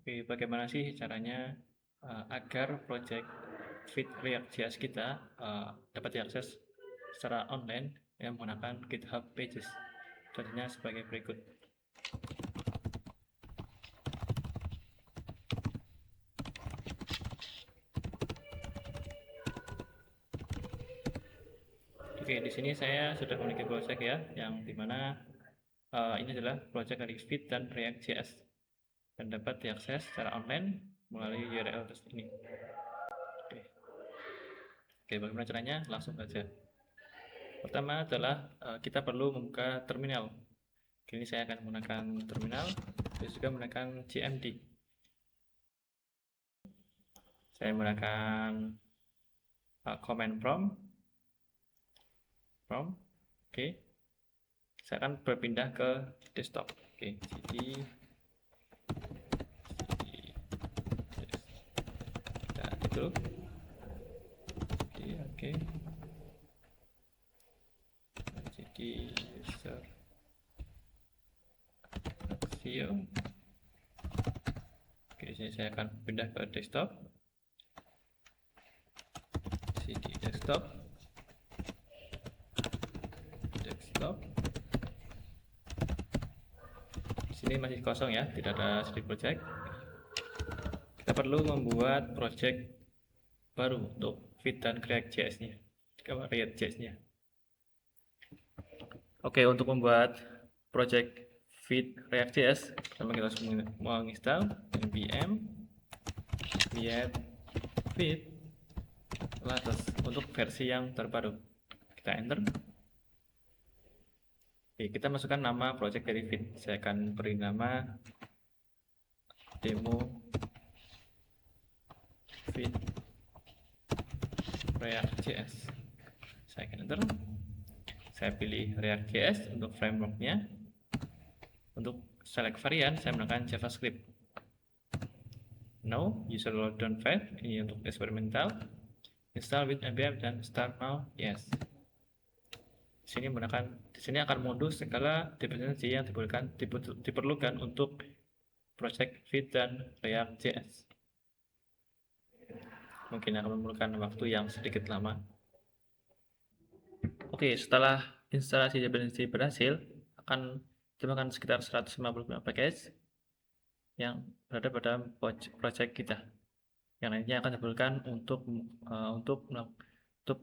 Oke, bagaimana sih caranya agar project Fit React.js kita dapat diakses secara online yang menggunakan GitHub Pages? Contohnya sebagai berikut. Oke, di sini saya sudah memiliki project ya, yang dimana ini adalah project dari Fit dan React.js dan dapat diakses secara online melalui URL ini. Oke, bagaimana caranya? Langsung saja. Pertama adalah kita perlu membuka terminal. Kini saya akan menggunakan terminal, dan juga menggunakan cmd. Saya menggunakan command prompt. Oke. Saya akan berpindah ke desktop. Oke, cd nah, itu. Oke. Cd user view. Oke, sini saya akan pindah ke desktop. Cd desktop. Sini masih kosong ya, tidak ada script project. Kita perlu membuat project baru untuk Fit dan React.js-nya. React.js-nya. Oke, untuk membuat project Fit React.js, pertama kita harus menginstal npm get fit latest untuk versi yang terbaru. Kita enter. Oke, kita masukkan nama project dari Fit. Saya akan beri nama demo Fit React.js. Saya akan enter. Saya pilih React.js untuk frameworknya. Untuk select varian, saya menggunakan JavaScript. No, user load don't fail. Ini untuk eksperimental. Install with npm dan start now. Yes. Di sini akan mengunduh segala dependensi yang diperlukan untuk project Fit dan React.js. Mungkin akan memerlukan waktu yang sedikit lama. Oke, setelah instalasi dependensi berhasil, akan ditemukan sekitar 155 package yang berada pada project kita. Yang lainnya akan diberikan untuk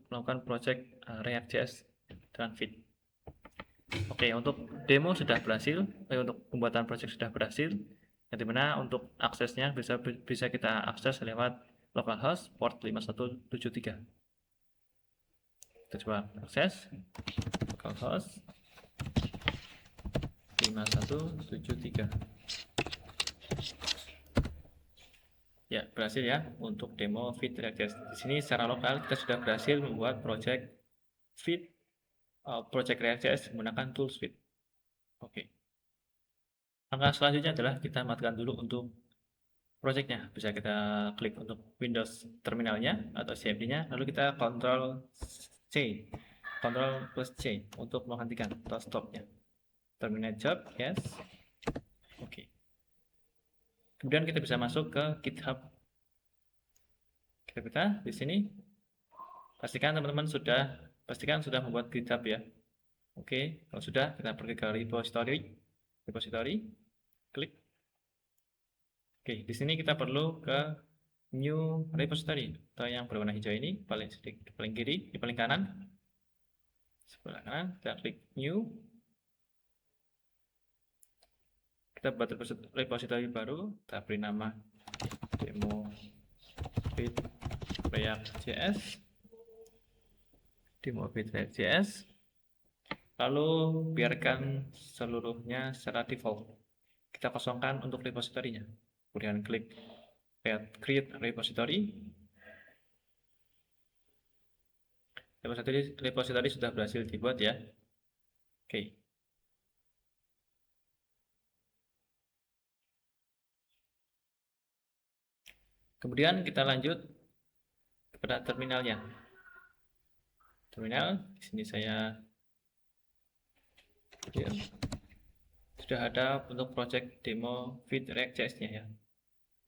melakukan project React.js dan Fit. Oke, untuk demo sudah berhasil, untuk pembuatan project sudah berhasil, yang dimana untuk aksesnya bisa kita akses lewat localhost port 5173. Kita coba akses localhost 5173. Ya, berhasil ya untuk demo Fit React.js. Di sini secara lokal kita sudah berhasil membuat project Fit project React.js menggunakan tools Fit. Oke. Langkah selanjutnya adalah kita matikan dulu untuk projectnya. Bisa kita klik untuk Windows terminalnya atau cmd-nya, lalu kita Ctrl plus C untuk menghentikan atau stopnya. Terminate job, yes. Oke. Kemudian kita bisa masuk ke GitHub. Kita di sini pastikan teman-teman sudah membuat GitHub ya. Oke, kalau sudah kita pergi ke repository, klik. Oke, di sini kita perlu ke new repository atau yang berwarna hijau ini paling kiri, di paling kanan. Sebelah kanan, kita klik new. Kita buat repository baru, kita beri nama demo Fit React.js. Lalu biarkan seluruhnya secara default. Kita kosongkan untuk repository-nya. Kemudian klik create repository. Repository sudah berhasil dibuat ya. Oke. Kemudian kita lanjut kepada terminalnya. Terminal, di sini saya sudah ada untuk project demo Fit React.js-nya ya.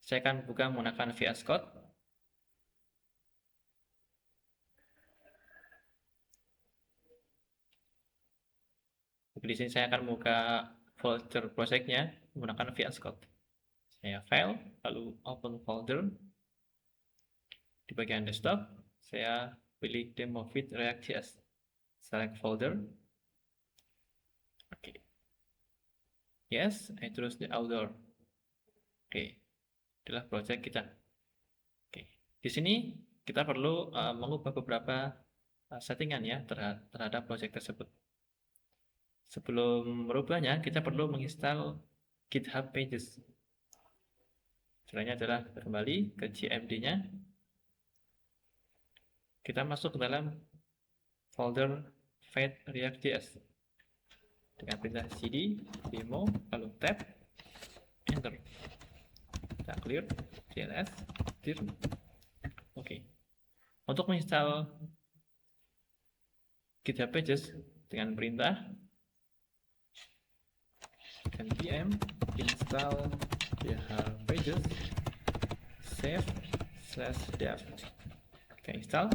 Saya akan buka menggunakan VS Code. Di sini saya akan buka folder projectnya menggunakan VS Code. Saya file, lalu open folder. Di bagian desktop, saya pilih demo fit React.js. Select folder. Oke. Yes, I choose the outdoor. Oke. Itulah project kita. Oke. Di sini kita perlu mengubah beberapa settingan ya terhadap project tersebut. Sebelum merubahnya, kita perlu menginstal GitHub Pages. Caranya adalah kembali ke GMD-nya. Kita masuk ke dalam folder Fate React.js dengan perintah cd demo lalu tab enter. Kita clear cls dir. Oke. Untuk menginstal GitHub Pages dengan perintah npm install GitHub Pages save/dev. Kita install.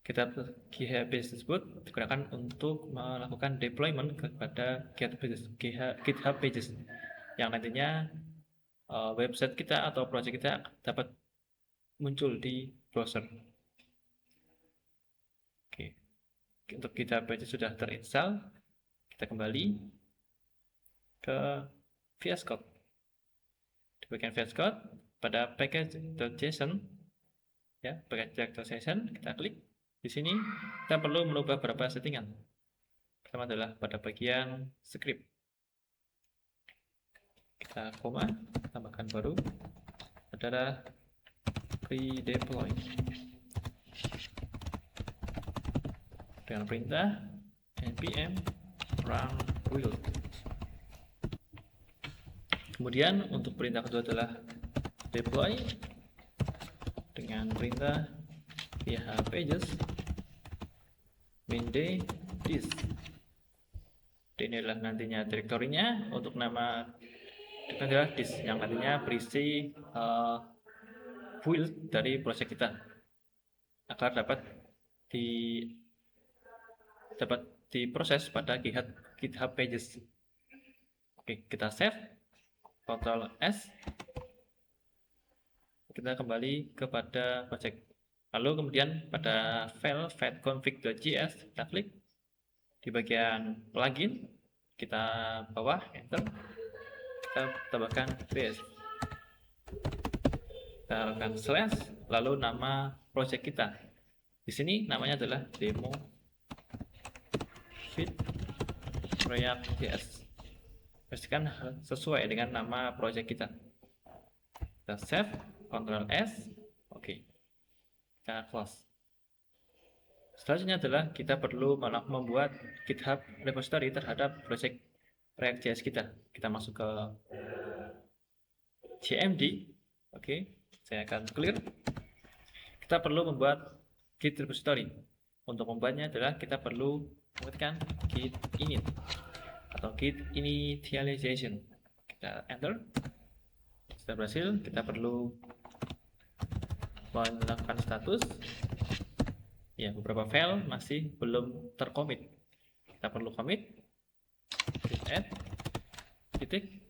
GitHub Pages tersebut digunakan untuk melakukan deployment kepada GitHub Pages yang nantinya website kita atau project kita dapat muncul di browser. Oke. Untuk GitHub Pages sudah terinstall, kita kembali ke VS Code. Di bagian VS Code pada package.json ya, package.json kita klik. Di sini kita perlu merubah beberapa settingan. Pertama adalah pada bagian script. Kita koma, tambahkan baru adalah pre-deploy. Dengan perintah npm run build. Kemudian untuk perintah kedua adalah deploy dengan perintah GitHub Pages min-d dis. Ini adalah nantinya direktorinya. Untuk nama adalah dis yang nantinya berisi build dari project kita agar dapat diproses pada GitHub Pages. Oke, kita save, Ctrl S, kita kembali kepada project. Lalu kemudian pada file fedconfig.js kita klik di bagian plugin, kita bawah enter, kita tambahkan base, kita lakukan slash, lalu nama project kita. Di sini namanya adalah demo fit React.js. Pastikan sesuai dengan nama project kita. Kita save, Ctrl S, oke. Kita close. Selanjutnya adalah kita perlu membuat GitHub repository terhadap project React.js kita. Kita masuk ke GMD. Oke, saya akan clear. Kita perlu membuat Git repository. Untuk membuatnya adalah kita perlu mengetikkan git init atau git initialization. Kita enter. Sudah berhasil. Kita perlu melakukan status. Ya, beberapa file masih belum tercommit. Kita perlu commit. Git add titik.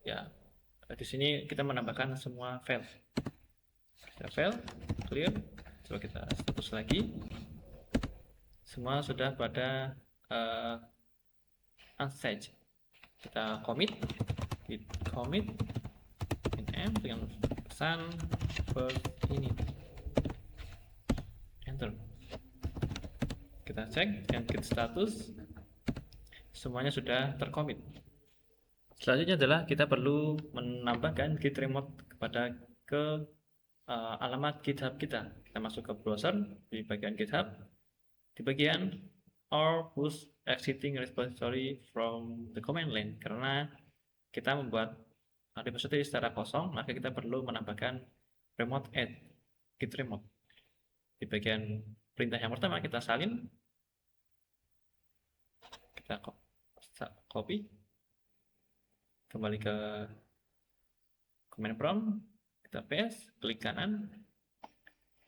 Ya, di sini kita menambahkan semua file. Kita file clear. Coba kita status lagi. Semua sudah pada unstaged. Kita commit. Git commit nm dengan pesan first ini. Enter. Kita cek dengan git status. Semuanya sudah tercommit. Selanjutnya adalah kita perlu menambahkan git remote ke alamat GitHub kita. Kita masuk ke browser di bagian GitHub. Di bagian or push exiting repository from the command line. Karena kita membuat repository secara kosong, maka kita perlu menambahkan remote add git remote. Di bagian perintah yang pertama kita salin, kita copy, kembali ke command prompt, kita paste, klik kanan,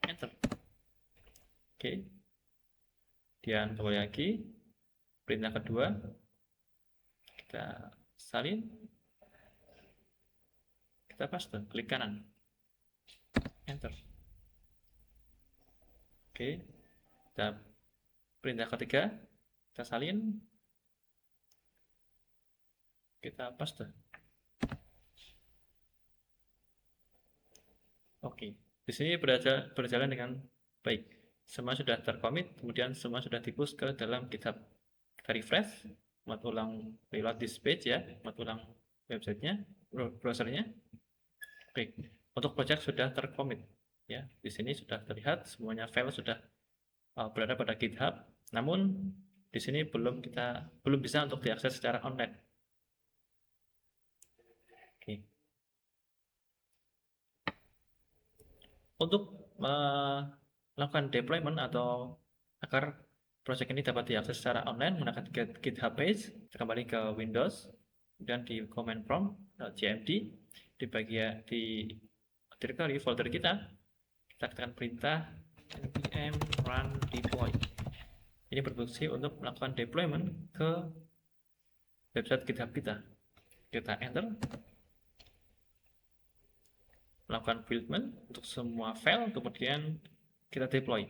enter. Oke. Dan kembali lagi, perintah kedua, kita salin, kita paste, klik kanan, enter. Oke. Kita perintah ketiga, kita salin, kita paste. Oke, di sini berjalan dengan baik. Semua sudah tercommit, kemudian semua sudah di-push ke dalam GitHub. Kita refresh, muat ulang reload this page ya, muat ulang websitenya, browsernya. Oke, untuk project sudah tercommit ya. Di sini sudah terlihat semuanya file sudah berada pada GitHub. Namun di sini belum bisa untuk diakses secara online. Oke. Untuk melakukan deployment atau agar project ini dapat diakses secara online menggunakan GitHub page, kita kembali ke Windows dan di command prompt .gmd di bagian di directory folder kita tekan perintah npm run deploy. Ini berfungsi untuk melakukan deployment ke website GitHub kita. Kita enter, melakukan buildment untuk semua file, kemudian kita deploy.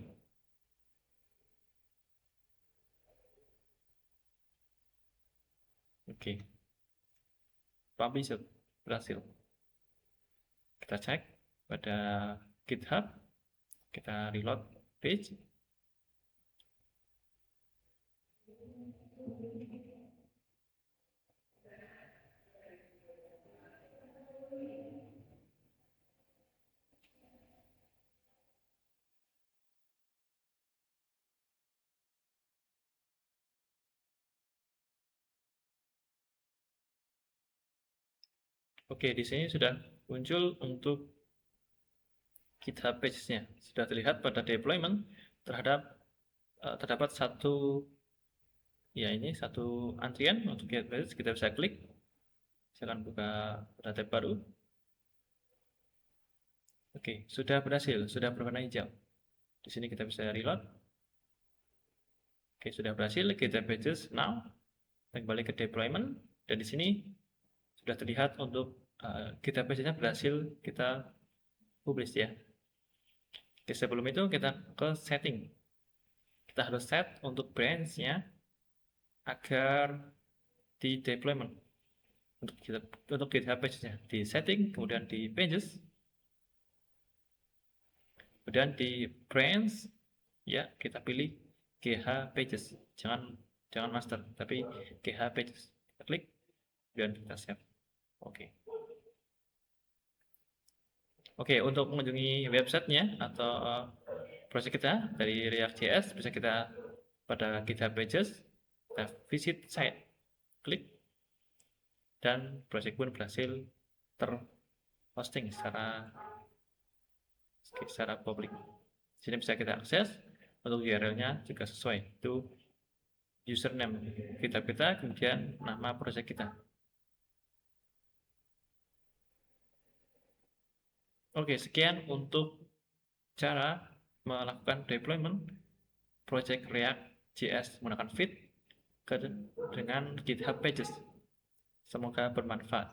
Oke, publish berhasil. Kita cek pada GitHub, kita reload page. Oke, di sini sudah muncul untuk GitHub pages-nya. Sudah terlihat pada deployment terdapat satu antrian untuk GitHub pages. Kita bisa klik. Saya akan buka pada tab baru. Oke, sudah berhasil, sudah berwarna hijau. Di sini kita bisa reload. Oke, sudah berhasil GitHub pages now. Kita kembali ke deployment dan di sini sudah terlihat untuk GitHub pages-nya berhasil kita publish ya. Oke, sebelum itu kita ke setting. Kita harus set untuk branch-nya agar di deployment untuk GitHub pages-nya di setting, kemudian di pages, kemudian di branch ya kita pilih GH pages, jangan master tapi GH pages. Kita klik dan kita save. Oke, untuk mengunjungi websitenya atau project kita dari React.js bisa kita pada GitHub pages, kita visit site, klik, dan project pun berhasil terhosting secara publik. Di sini bisa kita akses, untuk URL-nya juga sesuai, itu username GitHub kita, kemudian nama project kita. Oke, sekian untuk cara melakukan deployment project React.js menggunakan Vite dengan GitHub Pages. Semoga bermanfaat.